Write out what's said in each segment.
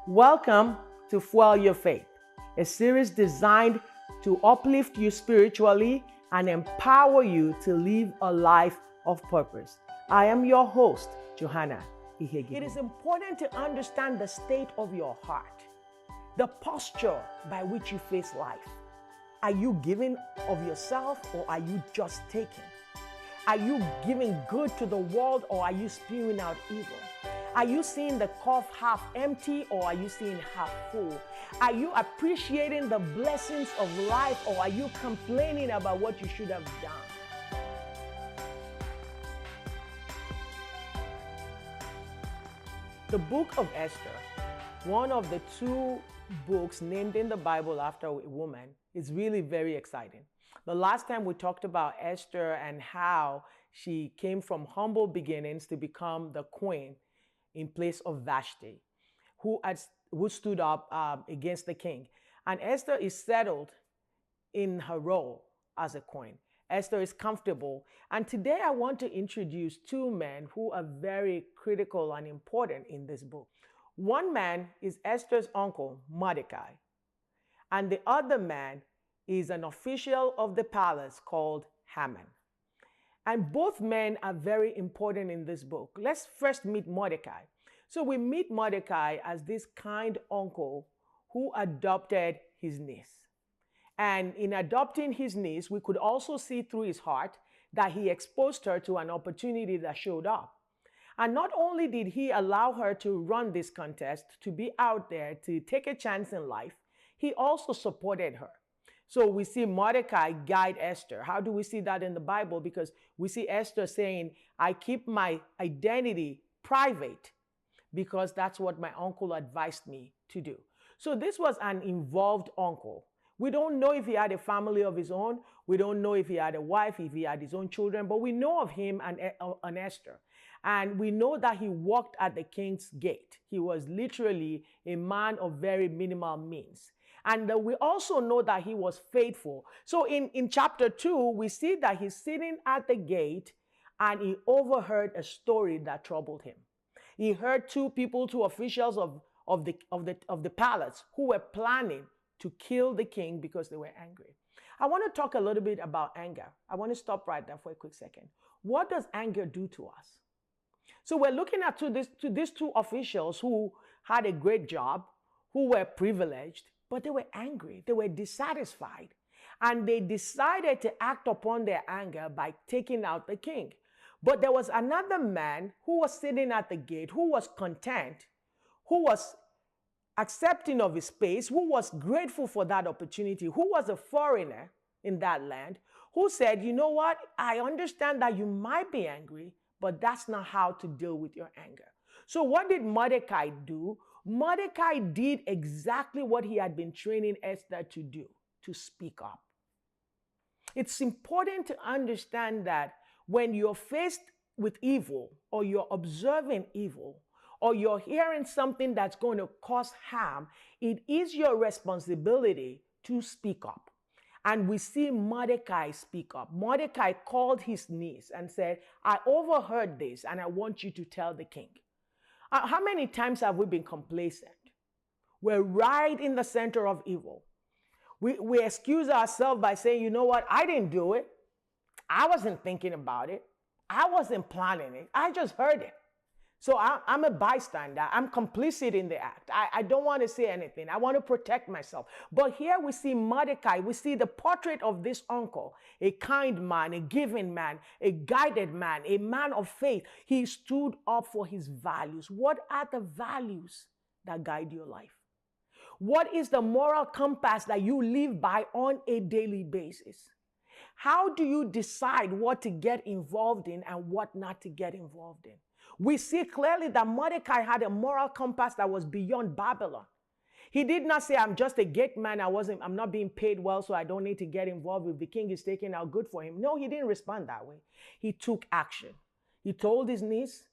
Welcome to Fuel Your Faith, a series designed to uplift you spiritually and empower you to live a life of purpose. I am your host, Johanna Ihegihu. It is important to understand the state of your heart, the posture by which you face life. Are you giving of yourself or are you just taking? Are you giving good to the world or are you spewing out evil? Are you seeing the cup half empty or are you seeing half full? Are you appreciating the blessings of life or are you complaining about what you should have done? The book of Esther, one of the two books named in the Bible after a woman, is really very exciting. The last time we talked about Esther and how she came from humble beginnings to become the queen in place of Vashti, who stood up against the king. And Esther is settled in her role as a queen. Esther is comfortable. And today I want to introduce two men who are very critical and important in this book. One man is Esther's uncle, Mordecai. And the other man is an official of the palace called Haman. And both men are very important in this book. Let's first meet Mordecai. So we meet Mordecai as this kind uncle who adopted his niece. And in adopting his niece, we could also see through his heart that he exposed her to an opportunity that showed up. And not only did he allow her to run this contest, to be out there, to take a chance in life, he also supported her. So we see Mordecai guide Esther. How do we see that in the Bible? Because we see Esther saying, I keep my identity private because that's what my uncle advised me to do. So this was an involved uncle. We don't know if he had a family of his own. We don't know if he had a wife, if he had his own children, but we know of him and Esther. And we know that he walked at the king's gate. He was literally a man of very minimal means. And we also know that he was faithful. So in chapter 2, we see that he's sitting at the gate and he overheard a story that troubled him. He heard two officials of the palace who were planning to kill the king because they were angry. I want to talk a little bit about anger. I want to stop right there for a quick second. What does anger do to us? So we're looking at these two officials who had a great job, who were privileged, but they were angry. They were dissatisfied. And they decided to act upon their anger by taking out the king. But there was another man who was sitting at the gate, who was content, who was accepting of his space, who was grateful for that opportunity, who was a foreigner in that land, who said, you know what, I understand that you might be angry, but that's not how to deal with your anger. So what did Mordecai do? Mordecai did exactly what he had been training Esther to do, to speak up. It's important to understand that when you're faced with evil, or you're observing evil, or you're hearing something that's going to cause harm, it is your responsibility to speak up. And we see Mordecai speak up. Mordecai called his niece and said, I overheard this and I want you to tell the king. How many times have we been complacent? We're right in the center of evil. We excuse ourselves by saying, you know what, I didn't do it. I wasn't thinking about it. I wasn't planning it. I just heard it. So I'm a bystander. I'm complicit in the act. I don't want to say anything. I want to protect myself. But here we see Mordecai. We see the portrait of this uncle, a kind man, a giving man, a guided man, a man of faith. He stood up for his values. What are the values that guide your life? What is the moral compass that you live by on a daily basis? How do you decide what to get involved in and what not to get involved in? We see clearly that Mordecai had a moral compass that was beyond Babylon. He did not say, I'm just a gate man. I'm not being paid well, so I don't need to get involved. If the king is taking out good for him. No, he didn't respond that way. He took action. He told his niece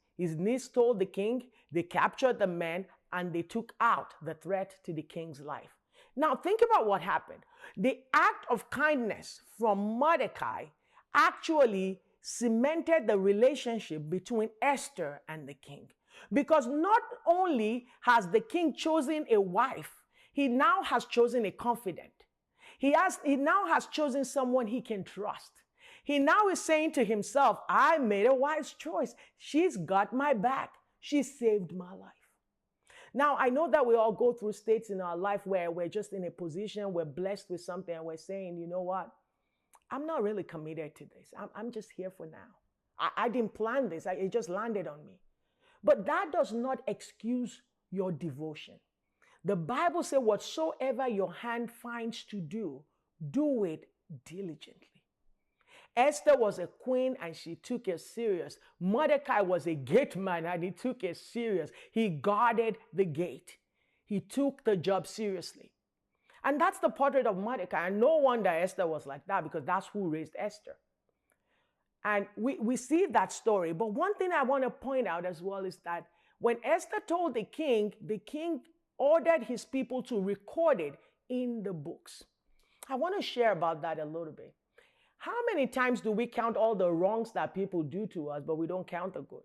told the king, they captured the men and they took out the threat to the king's life. Now think about what happened. The act of kindness from Mordecai actually cemented the relationship between Esther and the king. Because not only has the king chosen a wife, he now has chosen a confidant. He now has chosen someone he can trust. He now is saying to himself, I made a wise choice. She's got my back. She saved my life. Now, I know that we all go through states in our life where we're just in a position, we're blessed with something, and we're saying, you know what? I'm not really committed to this. I'm just here for now. I didn't plan this. It just landed on me. But that does not excuse your devotion. The Bible says, whatsoever your hand finds to do, do it diligently. Esther was a queen and she took it serious. Mordecai was a gate man and he took it serious. He guarded the gate. He took the job seriously. And that's the portrait of Mordecai. And no wonder Esther was like that, because that's who raised Esther. And we see that story. But one thing I want to point out as well is that when Esther told the king ordered his people to record it in the books. I want to share about that a little bit. How many times do we count all the wrongs that people do to us, but we don't count the good?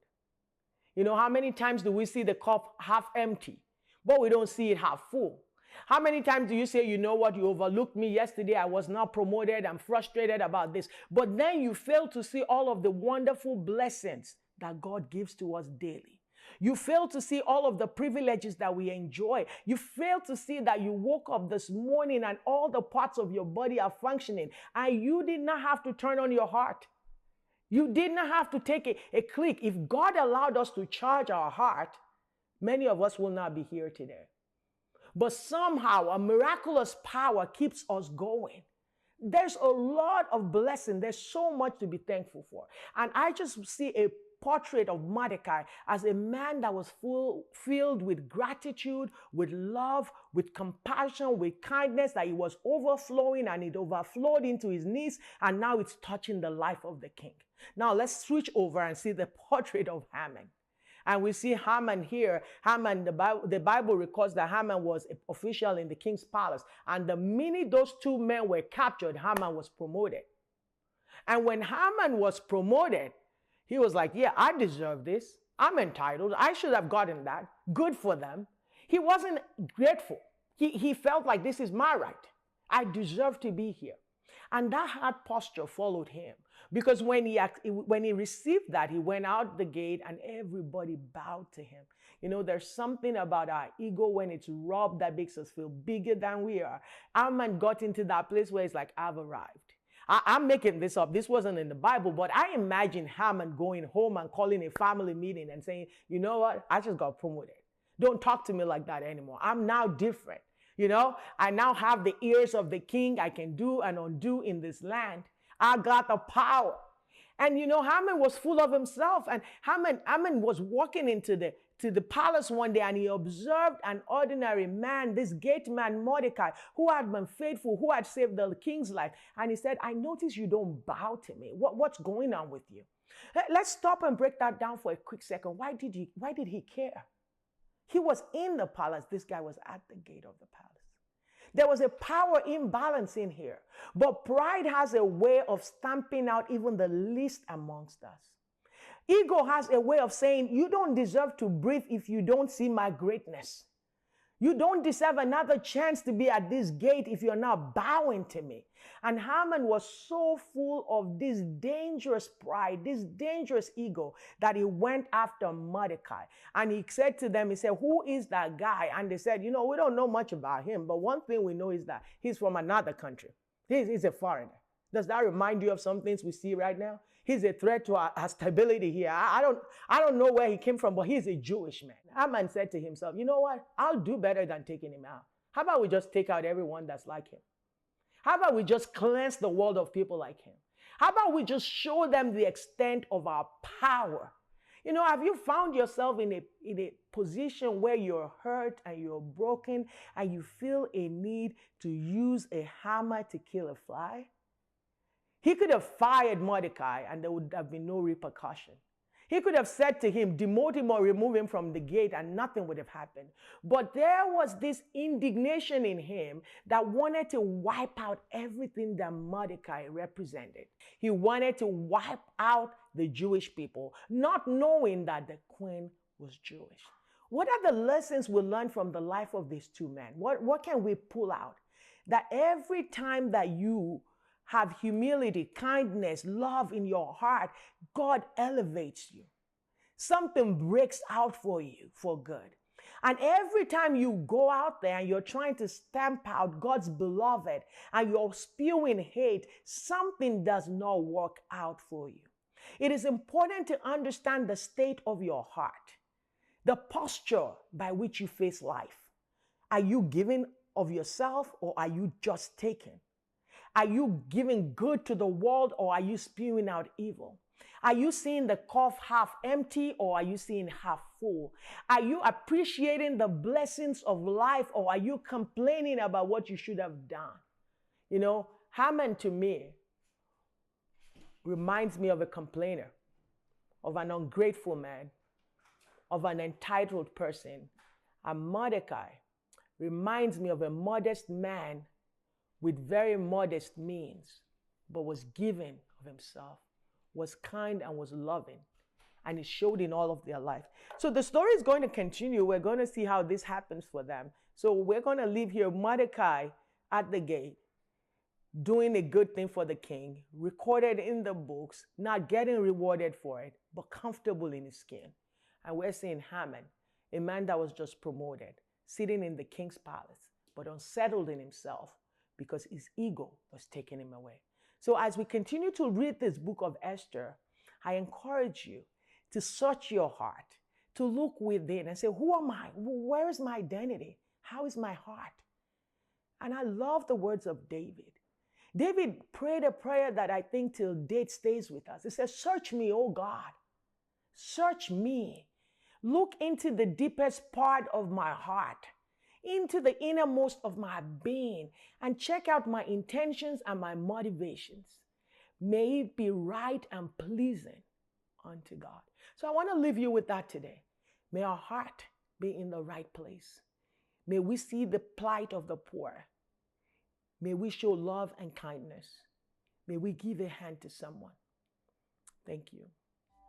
You know, how many times do we see the cup half empty, but we don't see it half full? How many times do you say, you know what, you overlooked me yesterday, I was not promoted, I'm frustrated about this. But then you fail to see all of the wonderful blessings that God gives to us daily. You fail to see all of the privileges that we enjoy. You fail to see that you woke up this morning and all the parts of your body are functioning. And you did not have to turn on your heart. You did not have to take a click. If God allowed us to charge our heart, many of us will not be here today. But somehow a miraculous power keeps us going. There's a lot of blessing. There's so much to be thankful for. And I just see a portrait of Mordecai as a man that was filled with gratitude, with love, with compassion, with kindness, that he was overflowing, and it overflowed into his knees, and now it's touching the life of the king. Now let's switch over and see the portrait of Haman. And we see Haman here. Haman, the Bible records that Haman was an official in the king's palace. And the minute those two men were captured, Haman was promoted. And when Haman was promoted, he was like, yeah, I deserve this. I'm entitled. I should have gotten that. Good for them. He wasn't grateful. He felt like, this is my right. I deserve to be here. And that heart posture followed him. Because when he received that, he went out the gate and everybody bowed to him. You know, there's something about our ego when it's robbed that makes us feel bigger than we are. Haman got into that place where it's like, I've arrived. I'm making this up. This wasn't in the Bible, but I imagine Haman going home and calling a family meeting and saying, you know what? I just got promoted. Don't talk to me like that anymore. I'm now different. You know, I now have the ears of the king. I can do and undo in this land. I got the power. And you know, Haman was full of himself. And Haman was walking into the palace one day, and he observed an ordinary man, this gate man Mordecai, who had been faithful, who had saved the king's life. And he said, I notice you don't bow to me. What's going on with you? Let's stop and break that down for a quick second. Why did he care? He was in the palace. This guy was at the gate of the palace. There was a power imbalance in here. But pride has a way of stamping out even the least amongst us. Ego has a way of saying, you don't deserve to breathe if you don't see my greatness. You don't deserve another chance to be at this gate if you're not bowing to me. And Haman was so full of this dangerous pride, this dangerous ego, that he went after Mordecai. And he said to them, he said, who is that guy? And they said, you know, we don't know much about him, but one thing we know is that he's from another country. He's a foreigner. Does that remind you of some things we see right now? He's a threat to our stability here. I don't know where he came from, but he's a Jewish man. Haman said to himself, you know what? I'll do better than taking him out. How about we just take out everyone that's like him? How about we just cleanse the world of people like him? How about we just show them the extent of our power? You know, have you found yourself in a position where you're hurt and you're broken and you feel a need to use a hammer to kill a fly? He could have fired Mordecai and there would have been no repercussion. He could have said to him, demote him or remove him from the gate, and nothing would have happened. But there was this indignation in him that wanted to wipe out everything that Mordecai represented. He wanted to wipe out the Jewish people, not knowing that the queen was Jewish. What are the lessons we learn from the life of these two men? What can we pull out? That every time that you have humility, kindness, love in your heart, God elevates you. Something breaks out for you for good. And every time you go out there and you're trying to stamp out God's beloved and you're spewing hate, something does not work out for you. It is important to understand the state of your heart, the posture by which you face life. Are you giving of yourself or are you just taking? Are you giving good to the world or are you spewing out evil? Are you seeing the cup half empty or are you seeing half full? Are you appreciating the blessings of life or are you complaining about what you should have done? You know, Haman to me reminds me of a complainer, of an ungrateful man, of an entitled person. And Mordecai reminds me of a modest man with very modest means, but was giving of himself, was kind and was loving. And it showed in all of their life. So the story is going to continue. We're going to see how this happens for them. So we're going to leave here Mordecai at the gate, doing a good thing for the king, recorded in the books, not getting rewarded for it, but comfortable in his skin. And we're seeing Haman, a man that was just promoted, sitting in the king's palace, but unsettled in himself because his ego was taking him away. So as we continue to read this book of Esther, I encourage you to search your heart, to look within and say, who am I? Where is my identity? How is my heart? And I love the words of David. David prayed a prayer that I think till date stays with us. It says, search me, O God. Search me. Look into the deepest part of my heart, into the innermost of my being, and check out my intentions and my motivations. May it be right and pleasing unto God. So I want to leave you with that today. May our heart be in the right place. May we see the plight of the poor. May we show love and kindness. May we give a hand to someone. Thank you.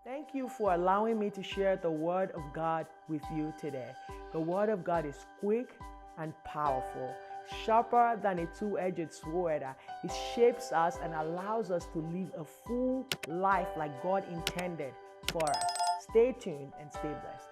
Thank you for allowing me to share the Word of God with you today. The Word of God is quick and powerful, sharper than a two-edged sword. It shapes us and allows us to live a full life like God intended for us. Stay tuned and stay blessed.